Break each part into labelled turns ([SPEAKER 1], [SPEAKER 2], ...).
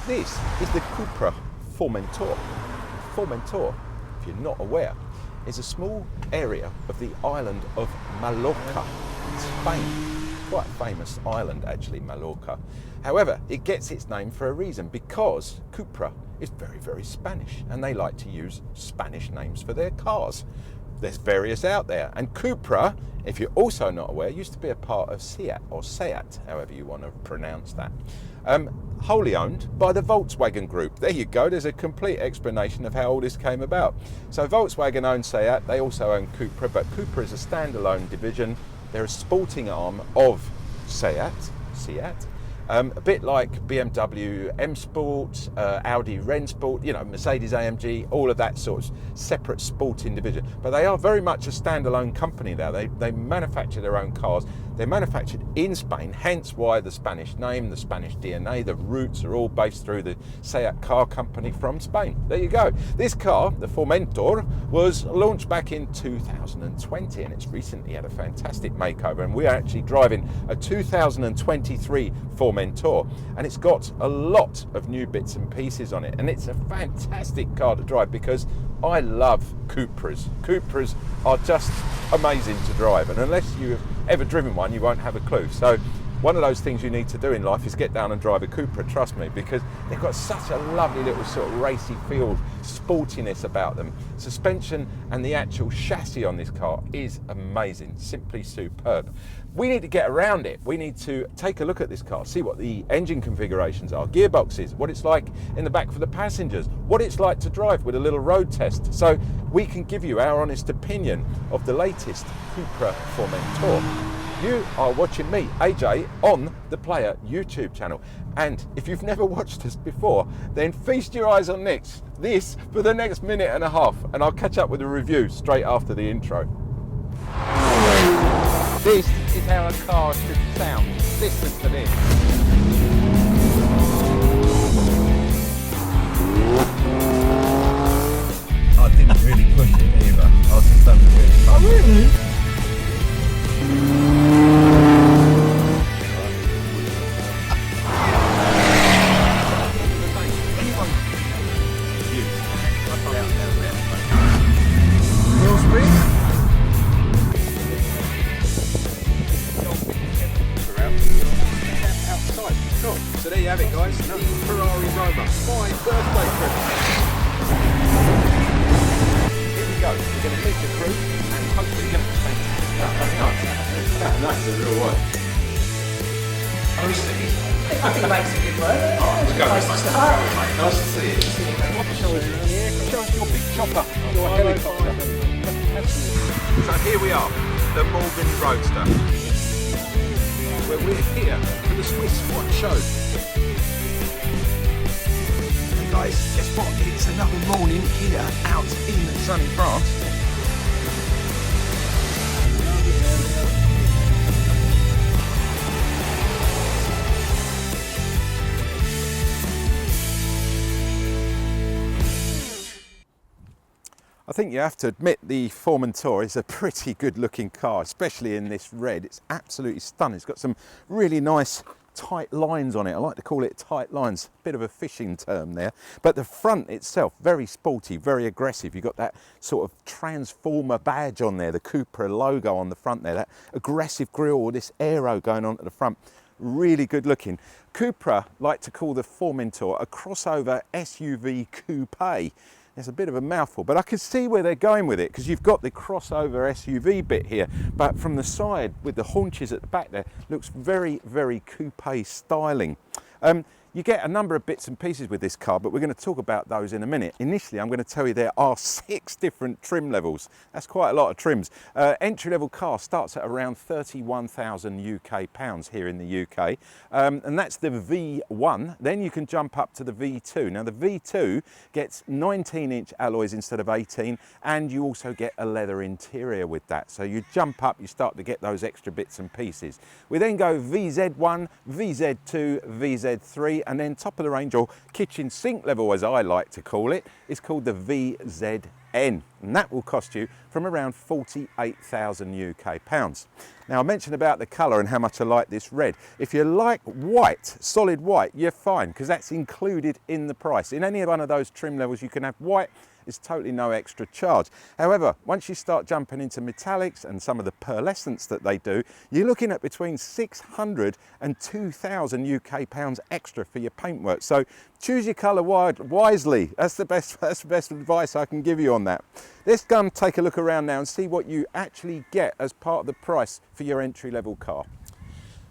[SPEAKER 1] This is the Cupra Formentor. Formentor, if you're not aware, is a small area of the island of Mallorca in Spain. Quite a famous island actually, Mallorca. However, it gets its name for a reason, because Cupra is very, very Spanish and they like to use Spanish names for their cars. There's various out there, and Cupra, if you're also not aware, used to be a part of Seat, or Seat, however you want to pronounce that. Wholly owned by the Volkswagen Group. There you go, there's a complete explanation of how all this came about. So Volkswagen owns Seat, they also own Cupra, but Cupra is a standalone division. They're a sporting arm of Seat. A bit like BMW M Sport, Audi Rennsport, you know, Mercedes AMG, all of that sort of separate sporting division. But they are very much a standalone company now. They manufacture their own cars. They're manufactured in Spain, hence why the Spanish name, the Spanish DNA, the roots are all based through the Seat car company from Spain. There you go. This car, the Formentor, was launched back in 2020 and it's recently had a fantastic makeover, and we're actually driving a 2023 Formentor, and it's got a lot of new bits and pieces on it, and it's a fantastic car to drive because I love Cupras. Cupras are just amazing to drive, and unless you've ever driven one, you won't have a clue. So one of those things you need to do in life is get down and drive a Cupra, trust me, because they've got such a lovely little sort of racy feel, sportiness about them. Suspension and the actual chassis on this car is amazing, simply superb. We need to get around it. We need to take a look at this car, see what the engine configurations are, gearboxes, what it's like in the back for the passengers, what it's like to drive with a little road test, so we can give you our honest opinion of the latest Cupra Formentor. You are watching me, AJ, on the Player YouTube channel. And if you've never watched us before, then feast your eyes on this for the next minute and a half, and I'll catch up with a review straight after the intro. This is how a car should sound. Listen to this. I didn't really push it either. I was just having a really fun. Oh, really? So there you have it, guys, the Ferrari Roma, my birthday present. Here we go, we're going to meet the crew and hopefully get the paint. That's a real one. Honestly,
[SPEAKER 2] I think it makes a good work.
[SPEAKER 1] Let's go.
[SPEAKER 2] Nice to start.
[SPEAKER 1] Nice to see you. Show us your big chopper, your helicopter. So here we are, the Morgan Roadster, where we're here for the Swiss Watch Show. And guys, guess what? It's another morning here out in sunny France. I think you have to admit the Formentor is a pretty good looking car, especially in this red. It's absolutely stunning. It's got some really nice tight lines on it. I like to call it tight lines, bit of a fishing term there. But the front itself, very sporty, very aggressive. You've got that sort of transformer badge on there, the Cupra logo on the front there, that aggressive grille, this aero going on at the front. Really good looking. Cupra like to call the Formentor a crossover SUV coupe. It's a bit of a mouthful, but I can see where they're going with it, because you've got the crossover SUV bit here, but from the side with the haunches at the back there, looks very, very coupe styling. You get a number of bits and pieces with this car, but we're going to talk about those in a minute. Initially, I'm going to tell you there are 6 different trim levels. That's quite a lot of trims. Entry-level car starts at around 31,000 UK pounds here in the UK, and that's the V1. Then you can jump up to the V2. Now, the V2 gets 19-inch alloys instead of 18, and you also get a leather interior with that. So you jump up, you start to get those extra bits and pieces. We then go VZ1, VZ2, VZ3, and then top of the range, or kitchen sink level as I like to call it, is called the VZN, and that will cost you from around 48,000 UK pounds. Now I mentioned about the colour and how much I like this red. If you like white, solid white, you're fine, because that's included in the price. In any one of those trim levels you can have white. It's totally no extra charge. However, once you start jumping into metallics and some of the pearlescence that they do, you're looking at between 600 and 2,000 UK pounds extra for your paintwork. So choose your colour wisely. That's the best advice I can give you on that. Let's go and take a look around now and see what you actually get as part of the price for your entry-level car.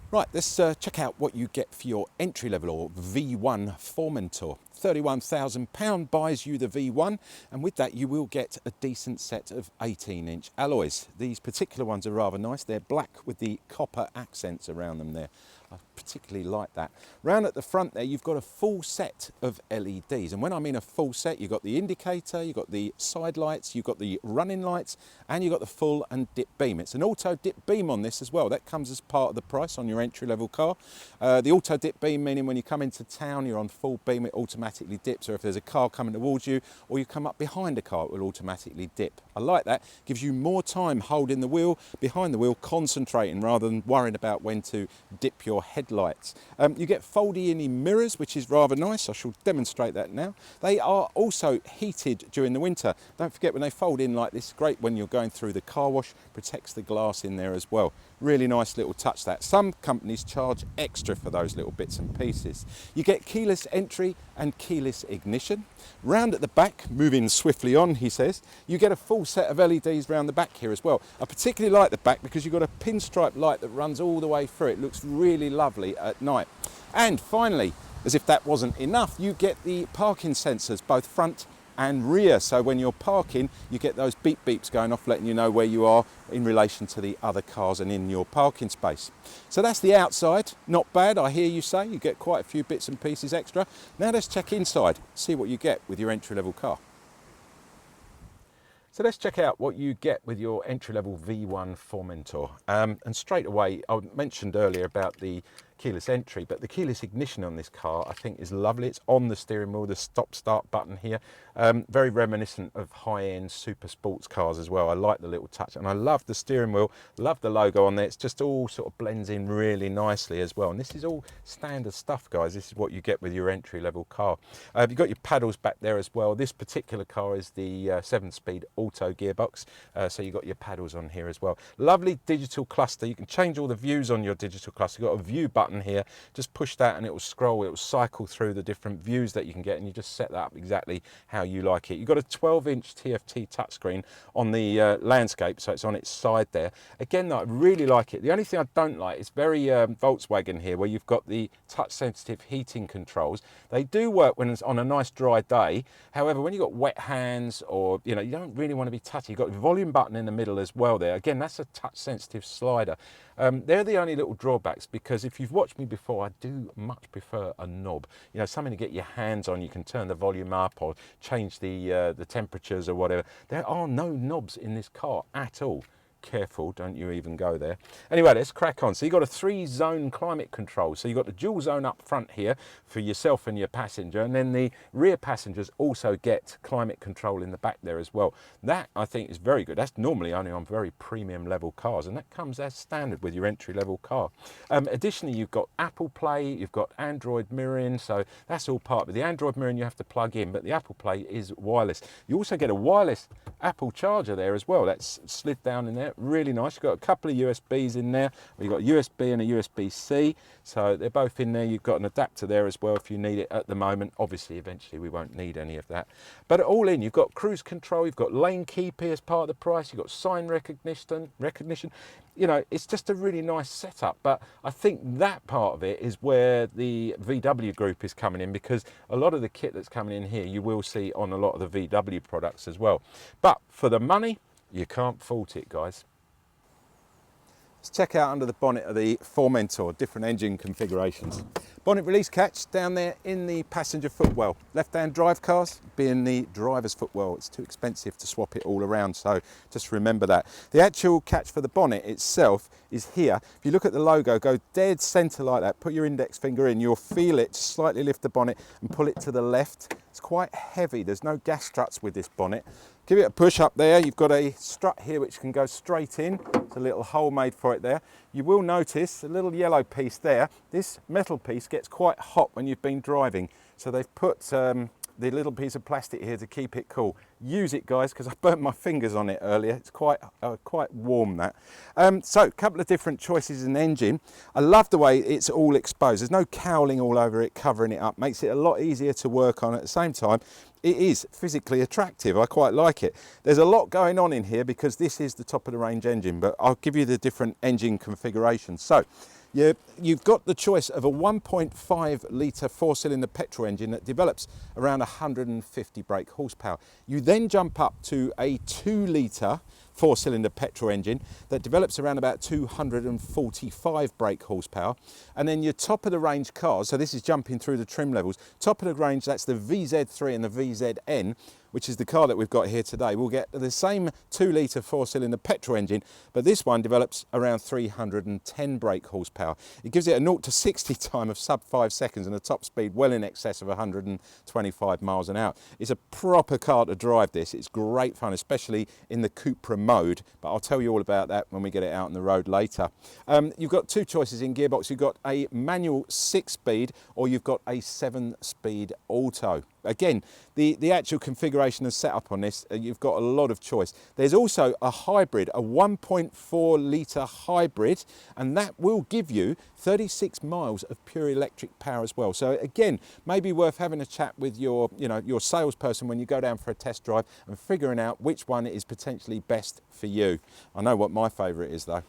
[SPEAKER 1] Right, let's check out what you get for your entry-level or V1 Formentor. £31,000 buys you the V1, and with that you will get a decent set of 18-inch alloys. These particular ones are rather nice. They're black with the copper accents around them there. I particularly like that. Round at the front there, you've got a full set of LEDs. And when I mean a full set, you've got the indicator, you've got the side lights, you've got the running lights, and you've got the full and dip beam. It's an auto dip beam on this as well. That comes as part of the price on your entry-level car. The auto dip beam meaning when you come into town, you're on full beam, it automatically dips. Or if there's a car coming towards you, or you come up behind a car, it will automatically dip. I like that. Gives you more time holding the wheel, behind the wheel, concentrating rather than worrying about when to dip your headlights. You get folding mirrors, which is rather nice. I shall demonstrate that now. They are also heated during the winter. Don't forget when they fold in like this, great when you're going through the car wash, protects the glass in there as well. Really nice little touch that. Some companies charge extra for those little bits and pieces. You get keyless entry and keyless ignition. Round at the back, moving swiftly on, he says, you get a full set of LEDs round the back here as well. I particularly like the back because you've got a pinstripe light that runs all the way through. It looks really lovely at night. And finally, as if that wasn't enough, you get the parking sensors, both front and rear. So when you're parking, you get those beep beeps going off, letting you know where you are in relation to the other cars and in your parking space. So that's the outside. Not bad, I hear you say. You get quite a few bits and pieces extra. Now let's check inside, see what you get with your entry-level car. So let's check out what you get with your entry-level V1 Formentor. And straight away, I mentioned earlier about the keyless entry, but the keyless ignition on this car I think is lovely. It's on the steering wheel, the stop-start button here. Very reminiscent of high-end super sports cars as well. I like the little touch, and I love the steering wheel, love the logo on there. It's just all sort of blends in really nicely as well. And this is all standard stuff, guys. This is what you get with your entry-level car. You've got your paddles back there as well. This particular car is the 7-speed auto gearbox, so you've got your paddles on here as well. Lovely digital cluster. You can change all the views on your digital cluster. You've got a view button here, just push that and it will scroll, it will cycle through the different views that you can get, and you just set that up exactly how you like it. You've got a 12-inch TFT touchscreen on the landscape, so it's on its side there. Again, I really like it. The only thing I don't like is very Volkswagen here, where you've got the touch-sensitive heating controls. They do work when it's on a nice dry day. However, when you've got wet hands, or you don't really want to be touchy, you've got the volume button in the middle as well there. Again, that's a touch-sensitive slider. They're the only little drawbacks, because if you've watched me before, I do much prefer a knob. Something to get your hands on. You can turn the volume up or change the temperatures or whatever. There are no knobs in this car at all. Careful, don't you even go there. Anyway, let's crack on. So you've got a 3-zone climate control. So you've got the dual zone up front here for yourself and your passenger, and then the rear passengers also get climate control in the back there as well. That I think is very good. That's normally only on very premium level cars, and that comes as standard with your entry level car. Additionally, you've got Apple Play, you've got Android mirroring, so that's all part of it. The Android mirroring you have to plug in, but the Apple Play is wireless. You also get a wireless Apple charger there as well. That's slid down in there. Really nice. You've got a couple of USBs in there. You've got a USB and a USB-C, so they're both in there. You've got an adapter there as well if you need it at the moment. Obviously, eventually we won't need any of that. But all in, you've got cruise control, you've got lane keeping as part of the price, you've got sign recognition. It's just a really nice setup. But I think that part of it is where the VW group is coming in, because a lot of the kit that's coming in here you will see on a lot of the VW products as well. But for the money, you can't fault it, guys. Let's check out under the bonnet of the Formentor, different engine configurations. Bonnet release catch down there in the passenger footwell. Left-hand drive cars being the driver's footwell. It's too expensive to swap it all around, so just remember that. The actual catch for the bonnet itself is here. If you look at the logo, go dead center like that, put your index finger in, you'll feel it. Slightly lift the bonnet and pull it to the left. It's quite heavy. There's no gas struts with this bonnet. Give it a push up there. You've got a strut here which can go straight in. There's a little hole made for it there. You will notice a little yellow piece there. This metal piece gets quite hot when you've been driving. So they've put the little piece of plastic here to keep it cool. Use it, guys, because I burnt my fingers on it earlier. It's quite warm, that. So a couple of different choices in engine. I love the way it's all exposed. There's no cowling all over it, covering it up. Makes it a lot easier to work on. At the same time, it is physically attractive. I quite like it. There's a lot going on in here because this is the top of the range engine, but I'll give you the different engine configurations. So you've got the choice of a 1.5 litre 4-cylinder petrol engine that develops around 150 brake horsepower. You then jump up to a 2 litre 4-cylinder petrol engine that develops around about 245 brake horsepower. And then your top of the range cars, so this is jumping through the trim levels, top of the range, that's the VZ3 and the VZN, which is the car that we've got here today. We'll get the same 2 litre 4-cylinder petrol engine, but this one develops around 310 brake horsepower. It gives it a 0 to 60 time of sub 5 seconds and a top speed well in excess of 125 miles an hour. It's a proper car to drive this. It's great fun, especially in the Cupra mode, but I'll tell you all about that when we get it out on the road later. You've got two choices in gearbox. You've got a manual 6-speed or you've got a 7-speed auto. Again, the actual configuration and setup on this, you've got a lot of choice. There's also a hybrid, a 1.4 litre hybrid, and that will give you 36 miles of pure electric power as well. So again, maybe worth having a chat with your salesperson when you go down for a test drive and figuring out which one is potentially best for you. I know what my favourite is though.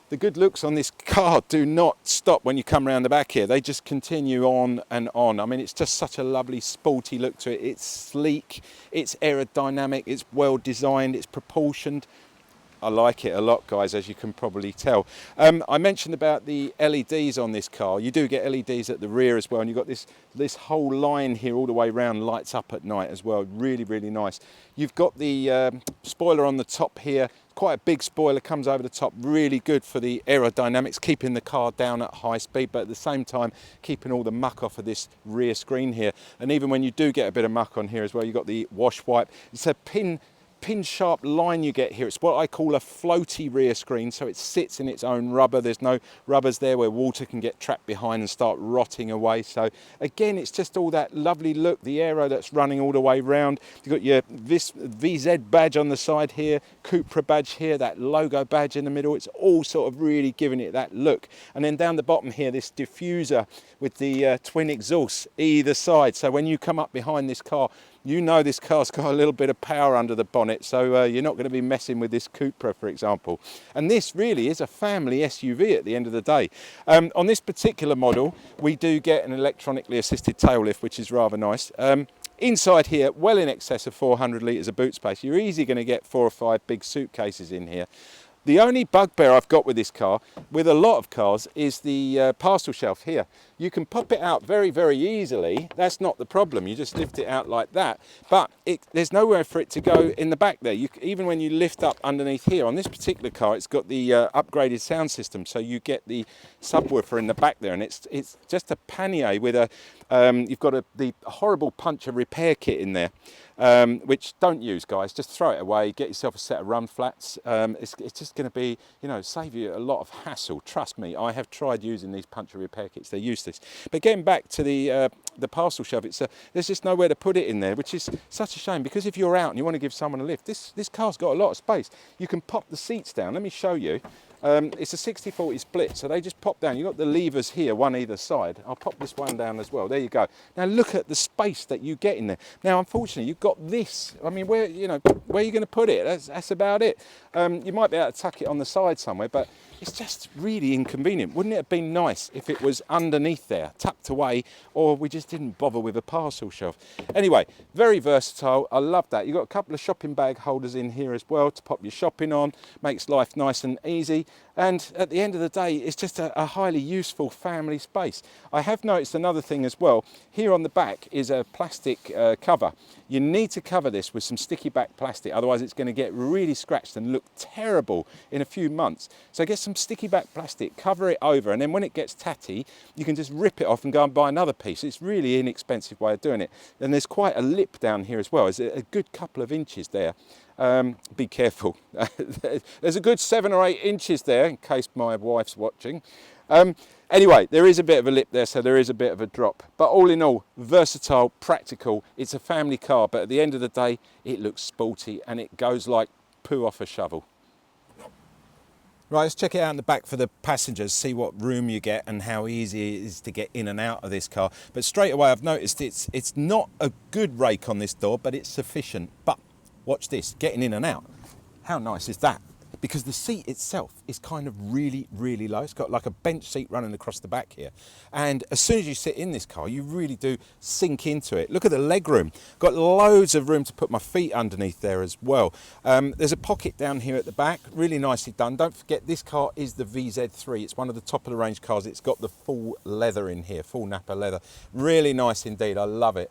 [SPEAKER 1] The good looks on this car do not stop when you come around the back here. They just continue on and on. I mean, it's just such a lovely sporty look to it. It's sleek, it's aerodynamic, it's well designed, it's proportioned. I like it a lot, guys, as you can probably tell. I mentioned about the LEDs on this car. You do get LEDs at the rear as well, and you've got this whole line here all the way around, lights up at night as well. Really, really nice. You've got the spoiler on the top here. Quite a big spoiler, comes over the top, really good for the aerodynamics, keeping the car down at high speed, but at the same time keeping all the muck off of this rear screen here. And even when you do get a bit of muck on here as well, you've got the wash wipe. It's a pin sharp line you get here. It's what I call a floaty rear screen, so it sits in its own rubber. There's no rubbers there where water can get trapped behind and start rotting away. So again, it's just all that lovely look, the aero that's running all the way round. You've got your VZ badge on the side here, Cupra badge here, that logo badge in the middle. It's all sort of really giving it that look. And then down the bottom here, this diffuser with the twin exhausts either side. So when you come up behind this car, you know this car's got a little bit of power under the bonnet, so you're not going to be messing with this Cupra, for example. And this really is a family SUV at the end of the day. On this particular model, we do get an electronically assisted tail lift, which is rather nice. Inside here, well in excess of 400 litres of boot space. You're easily going to get 4 or 5 big suitcases in here. The only bugbear I've got with this car, with a lot of cars, is the parcel shelf here. You can pop it out very, very easily. That's not the problem. You just lift it out like that. But there's nowhere for it to go in the back there. Even when you lift up underneath here, on this particular car, it's got the upgraded sound system. So you get the subwoofer in the back there. And it's just a pannier with you've got the horrible puncture repair kit in there. Which don't use, guys. Just throw it away, get yourself a set of run flats. It's just going to be, save you a lot of hassle. Trust me, I have tried using these puncture repair kits. They're useless. But getting back to the parcel shelf, there's just nowhere to put it in there, which is such a shame, because if you're out and you want to give someone a lift, this car's got a lot of space. You can pop the seats down. Let me show you. It's a 60-40 split, so they just pop down. You've got the levers here, one either side. I'll pop this one down as well. There you go. Now look at the space that you get in there. Now, unfortunately, you've got this. I mean, where are you going to put it? That's about it. You might be able to tuck it on the side somewhere, but it's just really inconvenient. Wouldn't it have been nice if it was underneath there, tucked away, or we just didn't bother with a parcel shelf? Anyway, very versatile. I love that. You've got a couple of shopping bag holders in here as well to pop your shopping on. Makes life nice and easy. And at the end of the day, it's just a highly useful family space. I have noticed another thing as well. Here on the back is a plastic cover. You need to cover this with some sticky back plastic, otherwise it's going to get really scratched and look terrible in a few months. So get some sticky back plastic, cover it over, and then when it gets tatty, you can just rip it off and go and buy another piece. It's really an inexpensive way of doing it. And there's quite a lip down here as well. There's a good couple of inches there. Be careful. There's a good 7 or 8 inches there, in case my wife's watching. Anyway, there is a bit of a lip there, so there is a bit of a drop. But all in all, versatile, practical. It's a family car, but at the end of the day, it looks sporty and it goes like poo off a shovel. Right, let's check it out in the back for the passengers, see what room you get and how easy it is to get in and out of this car. But straight away, I've noticed it's not a good rake on this door, but it's sufficient. But watch this, getting in and out. How nice is that? Because the seat itself is kind of really, really low. It's got like a bench seat running across the back here. And as soon as you sit in this car, you really do sink into it. Look at the leg room. Got loads of room to put my feet underneath there as well. There's a pocket down here at the back, really nicely done. Don't forget, this car is the VZ3. It's one of the top of the range cars. It's got the full leather in here, full Napa leather. Really nice indeed, I love it.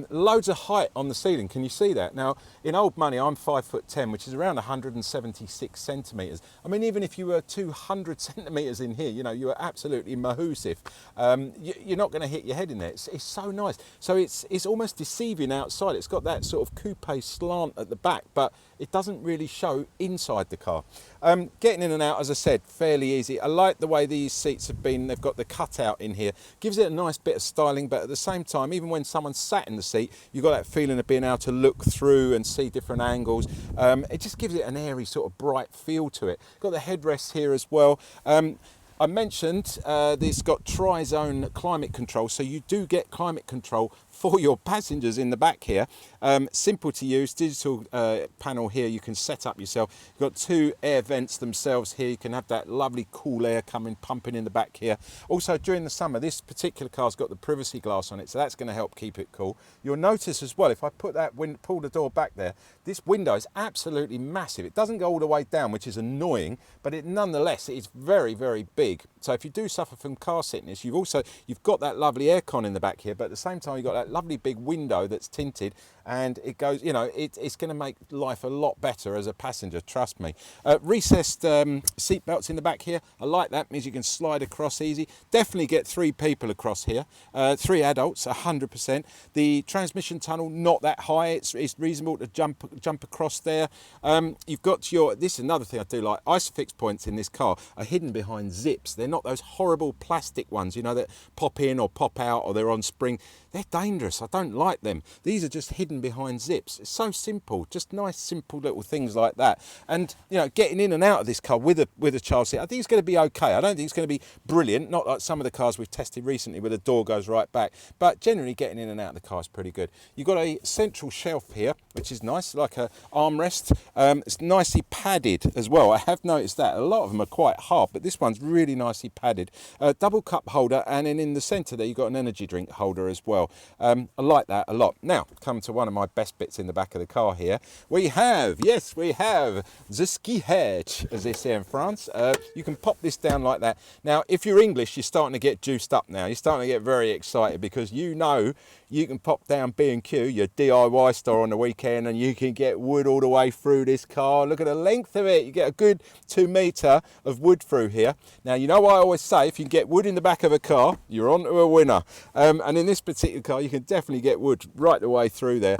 [SPEAKER 1] Loads of height on the ceiling, can you see that? Now, in old money, I'm 5'10", which is around 176 centimetres. I mean, even if you were 200 centimetres in here, you know, you are absolutely mahoosive. You're not going to hit your head in there. It's so nice. So it's almost deceiving outside. It's got that sort of coupe slant at the back, but it doesn't really show inside the car. Getting in and out, as I said, fairly easy. I like the way these seats have been. They've got the cutout in here. Gives it a nice bit of styling, but at the same time, even when someone's sat in the seat, you've got that feeling of being able to look through and see different angles. It just gives it an airy sort of bright feel to it. Got the headrests here as well. I mentioned this got tri-zone climate control, so you do get climate control for your passengers in the back here. Simple to use, digital panel here you can set up yourself. You've got 2 air vents themselves here. You can have that lovely cool air coming, pumping in the back here. Also during the summer, this particular car's got the privacy glass on it, so that's going to help keep it cool. You'll notice as well, if I put that pull the door back there, this window is absolutely massive. It doesn't go all the way down, which is annoying, but it nonetheless is very, very big. So if you do suffer from car sickness, you've got that lovely aircon in the back here, but at the same time you've got that lovely big window that's tinted, and it goes, you know, it's going to make life a lot better as a passenger, trust me. Recessed seat belts in the back here. I like that, means you can slide across easy. Definitely get 3 people across here, 3 adults, 100%. The transmission tunnel, not that high. It's reasonable to jump across there. You've got this is another thing I do like. Isofix points in this car are hidden behind zips. They're not those horrible plastic ones, you know, that pop in or pop out, or they're on spring. They're dangerous. I don't like them. These are just hidden behind zips. It's so simple, just nice, simple little things like that. And, you know, getting in and out of this car with a child seat, I think it's going to be okay. I don't think it's going to be brilliant, not like some of the cars we've tested recently where the door goes right back, but generally getting in and out of the car is pretty good. You've got a central shelf here, which is nice, like a armrest. It's nicely padded as well. I have noticed that. A lot of them are quite hard, but this one's really nicely padded. Double cup holder, and then in the centre there you've got an energy drink holder as well. I like that a lot. Now, come to one of my best bits in the back of the car here. We have the ski hatch, as they say in France. You can pop this down like that. Now, if you're English, you're starting to get juiced up now. You're starting to get very excited, because you know you can pop down B&Q, your DIY store on the weekend, and you can get wood all the way through this car. Look at the length of it. You get a good 2 metre of wood through here. Now, you know what I always say, if you can get wood in the back of a car, you're on to a winner. And in this particular car, you can definitely get wood right the way through there.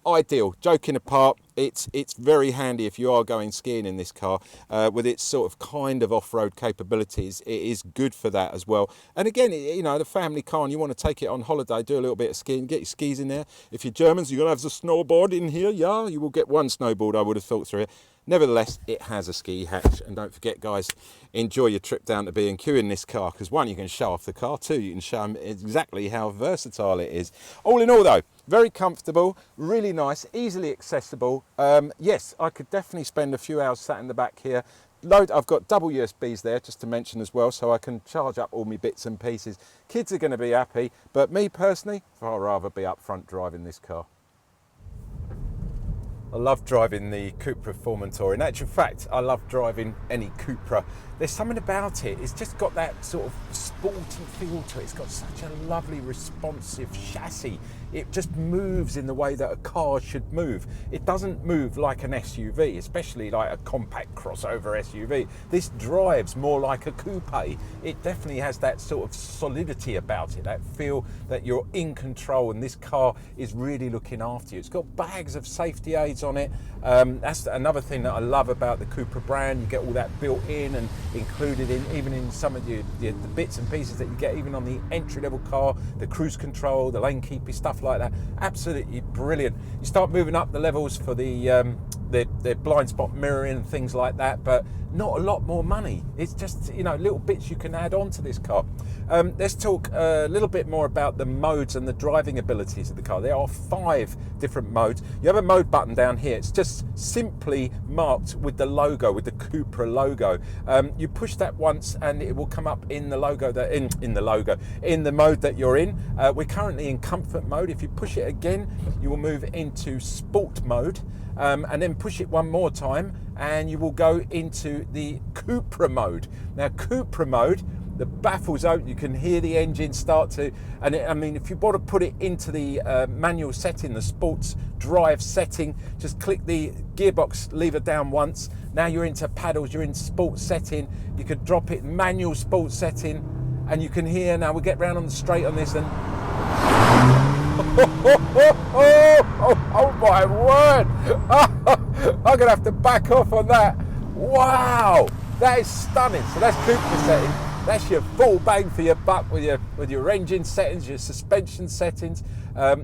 [SPEAKER 1] Ideal. Joking apart, it's very handy if you are going skiing in this car. With its sort of kind of off-road capabilities, it is good for that as well. And again, you know, the family car, and you want to take it on holiday, do a little bit of skiing, get your skis in there. If you're Germans, you're going to have the snowboard in here. Yeah, you will get one snowboard, I would have thought, through it. Nevertheless, it has a ski hatch, and don't forget, guys, enjoy your trip down to B&Q in this car, because 1, you can show off the car, 2, you can show them exactly how versatile it is. All in all though, very comfortable, really nice, easily accessible. Yes, I could definitely spend a few hours sat in the back here I've got double USBs there, just to mention as well, so I can charge up all my bits and pieces. Kids are going to be happy, but me personally, I'd rather be up front driving this car. I love driving the Cupra Formentor. In actual fact, I love driving any Cupra. There's something about it. It's just got that sort of sporty feel to it. It's got such a lovely responsive chassis. It just moves in the way that a car should move. It doesn't move like an SUV, especially like a compact crossover SUV. This drives more like a coupe. It definitely has that sort of solidity about it, that feel that you're in control and this car is really looking after you. It's got bags of safety aids on it. That's another thing that I love about the Cupra brand. You get all that built in and included in, even in some of the bits and pieces that you get even on the entry-level car, the cruise control, the lane keeping, stuff like that. Absolutely brilliant. You start moving up the levels for the blind spot mirroring and things like that, but not a lot more money. It's just, you know, little bits you can add on to this car. Let's talk a little bit more about the modes and the driving abilities of the car. There are 5 different modes. You have a mode button down here. It's just simply marked with the logo, with the Cupra logo. You push that once and it will come up in the logo that in the mode that you're in. We're currently in comfort mode. If you push it again, you will move into sport mode. And then push it one more time and you will go into the Cupra mode. Now Cupra mode, the baffles open, you can hear the engine start to, and I mean, if you want to put it into the manual setting, the sports drive setting, just click the gearbox lever down once. Now you're into paddles, you're in sports setting. You could drop it manual sports setting and you can hear, now we'll get round on the straight on this and oh my word! I'm gonna have to back off on that. Wow, that is stunning. So that's Cupra setting. That's your full bang for your buck with your engine settings, your suspension settings.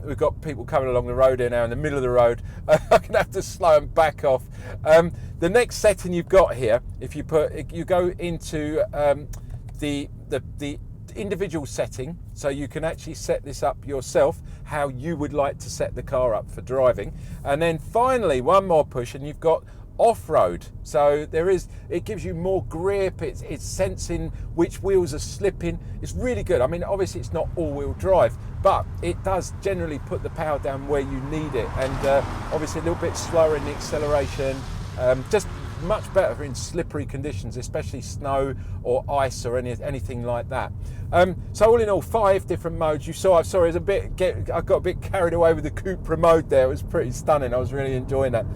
[SPEAKER 1] We've got people coming along the road here now in the middle of the road. I'm gonna have to slow and back off. The next setting you've got here, if you go into the individual setting, so you can actually set this up yourself how you would like to set the car up for driving. And then finally one more push and you've got off-road. So it gives you more grip, it's sensing which wheels are slipping. It's really good. I mean, obviously it's not all-wheel drive, but it does generally put the power down where you need it, and obviously a little bit slower in the acceleration, just much better in slippery conditions, especially snow or ice or anything like that. So all in all, 5 different modes. You saw, I'm sorry, I got a bit carried away with the Cupra mode there. It was pretty stunning. I was really enjoying that.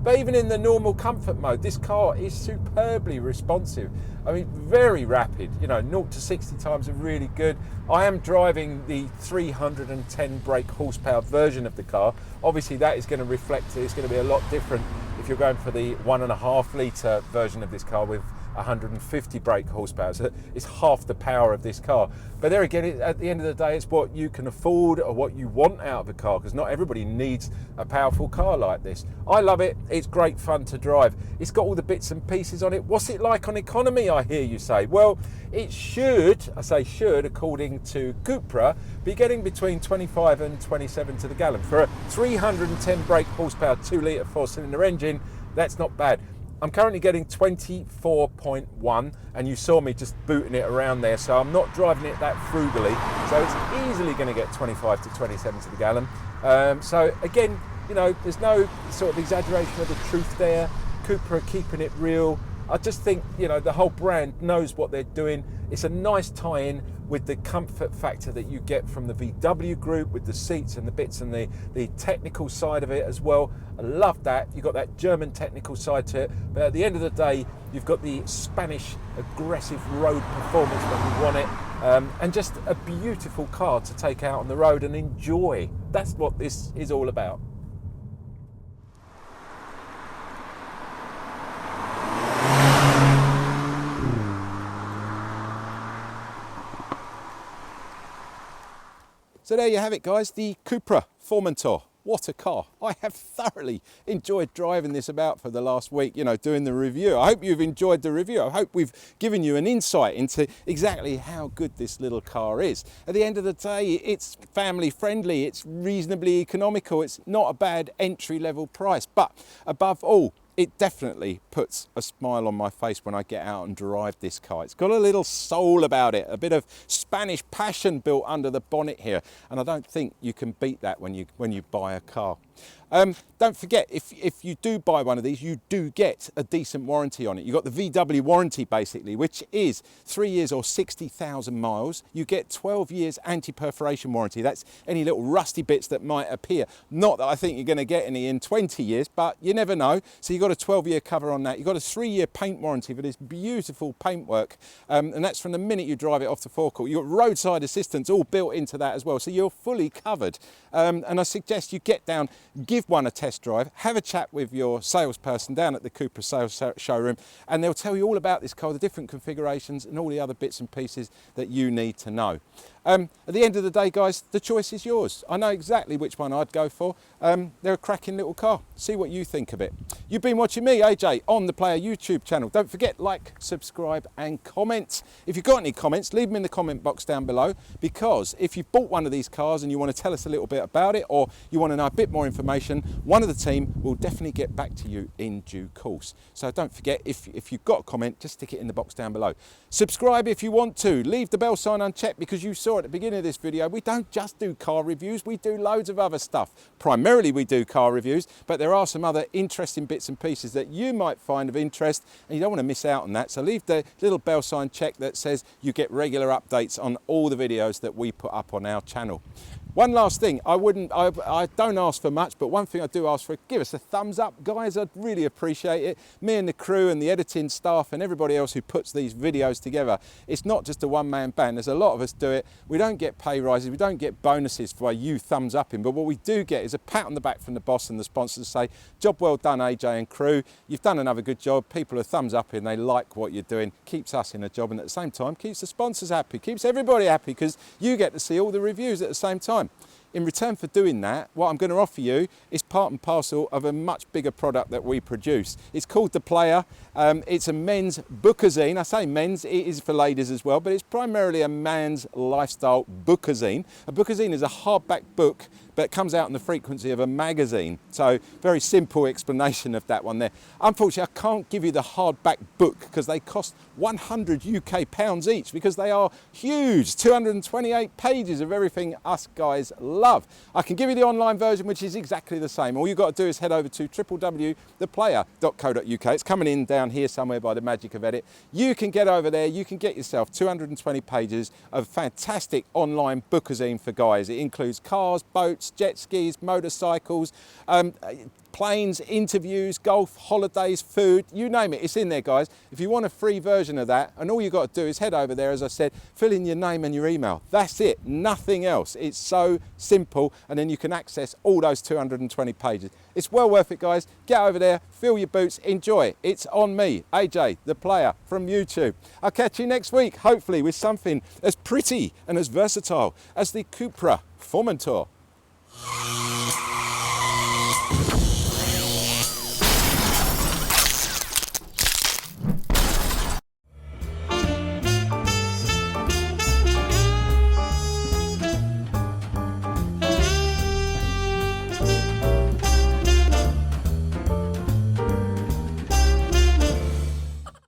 [SPEAKER 1] But even in the normal comfort mode, this car is superbly responsive. I mean, very rapid. You know, 0 to 60 times are really good. I am driving the 310 brake horsepower version of the car. Obviously, that is going to reflect. It's going to be a lot different if you're going for the 1.5 litre version of this car with 150 brake horsepower. So it's half the power of this car. But there again, at the end of the day, it's what you can afford or what you want out of a car, because not everybody needs a powerful car like this. I love it. It's great fun to drive. It's got all the bits and pieces on it. What's it like on economy, I hear you say? Well, it should, I say should, according to Cupra, be getting between 25 and 27 to the gallon. For a 310 brake horsepower 2 litre 4-cylinder engine, that's not bad. I'm currently getting 24.1, and you saw me just booting it around there, so I'm not driving it that frugally, so it's easily going to get 25 to 27 to the gallon. So again, you know, there's no sort of exaggeration of the truth there. Cupra keeping it real. I just think, you know, the whole brand knows what they're doing. It's a nice tie-in with the comfort factor that you get from the VW group with the seats and the bits and the technical side of it as well. I love that. You've got that German technical side to it, but at the end of the day, you've got the Spanish aggressive road performance when you want it, and just a beautiful car to take out on the road and enjoy. That's what this is all about. So there you have it, guys, the Cupra Formentor. What a car. I have thoroughly enjoyed driving this about for the last week, you know, doing the review. I hope you've enjoyed the review. I hope we've given you an insight into exactly how good this little car is. At the end of the day, it's family friendly, it's reasonably economical, it's not a bad entry level price, but above all, it definitely puts a smile on my face when I get out and drive this car. It's got a little soul about it, a bit of Spanish passion built under the bonnet here, and I don't think you can beat that when you buy a car. Don't forget, if you do buy one of these, you do get a decent warranty on it. You've got the VW warranty basically, which is 3 years or 60,000 miles. You get 12 years anti-perforation warranty. That's any little rusty bits that might appear. Not that I think you're going to get any in 20 years, but you never know. So you've got a 12-year cover on that. You've got a 3-year paint warranty for this beautiful paintwork, and that's from the minute you drive it off the forecourt. You've got roadside assistance all built into that as well, so you're fully covered. And I suggest you get down, give one a test drive, have a chat with your salesperson down at the Cupra sales showroom, and they'll tell you all about this car, the different configurations and all the other bits and pieces that you need to know. At the end of the day, guys, the choice is yours. I know exactly which one I'd go for. They're a cracking little car. See what you think of it. You've been watching me, AJ, on the Player YouTube channel. Don't forget, like, subscribe and comment. If you've got any comments, leave them in the comment box down below, because if you've bought one of these cars and you want to tell us a little bit about it, or you want to know a bit more information, one of the team will definitely get back to you in due course. So don't forget, if you've got a comment, just stick it in the box down below. Subscribe if you want to. Leave the bell sign unchecked, because you saw at the beginning of this video, we don't just do car reviews, we do loads of other stuff. Primarily we do car reviews, but there are some other interesting bits and pieces that you might find of interest, and you don't want to miss out on that. So leave the little bell sign check that says you get regular updates on all the videos that we put up on our channel. One last thing, I don't ask for much, but one thing I do ask for, give us a thumbs up, guys. I'd really appreciate it. Me and the crew and the editing staff and everybody else who puts these videos together, it's not just a one-man band. There's a lot of us do it. We don't get pay rises, we don't get bonuses for you thumbs upping, but what we do get is a pat on the back from the boss and the sponsors to say, job well done, AJ and crew. You've done another good job. People are thumbs upping, they like what you're doing. Keeps us in a job, and at the same time keeps the sponsors happy, keeps everybody happy, because you get to see all the reviews at the same time. In return for doing that, what I'm going to offer you is part and parcel of a much bigger product that we produce. It's called The Player. It's a men's bookazine. I say men's, it is for ladies as well, but it's primarily a man's lifestyle bookazine. A bookazine is a hardback book, but it comes out in the frequency of a magazine. So very simple explanation of that one there. Unfortunately, I can't give you the hardback book because they cost 100 UK pounds each, because they are huge, 228 pages of everything us guys love. I can give you the online version, which is exactly the same. All you've got to do is head over to www.theplayer.co.uk. It's coming in down here somewhere by the magic of edit. You can get over there, you can get yourself 220 pages of fantastic online bookazine for guys. It includes cars, boats, jet skis, motorcycles, planes, interviews, golf, holidays, food, you name it, it's in there, guys. If you want a free version of that, and all you've got to do is head over there, as I said, fill in your name and your email. That's it, nothing else. It's so simple, and then you can access all those 220 pages. It's well worth it, guys. Get over there, fill your boots, enjoy. It's on me, AJ, the Player from YouTube. I'll catch you next week, hopefully with something as pretty and as versatile as the Cupra Formentor.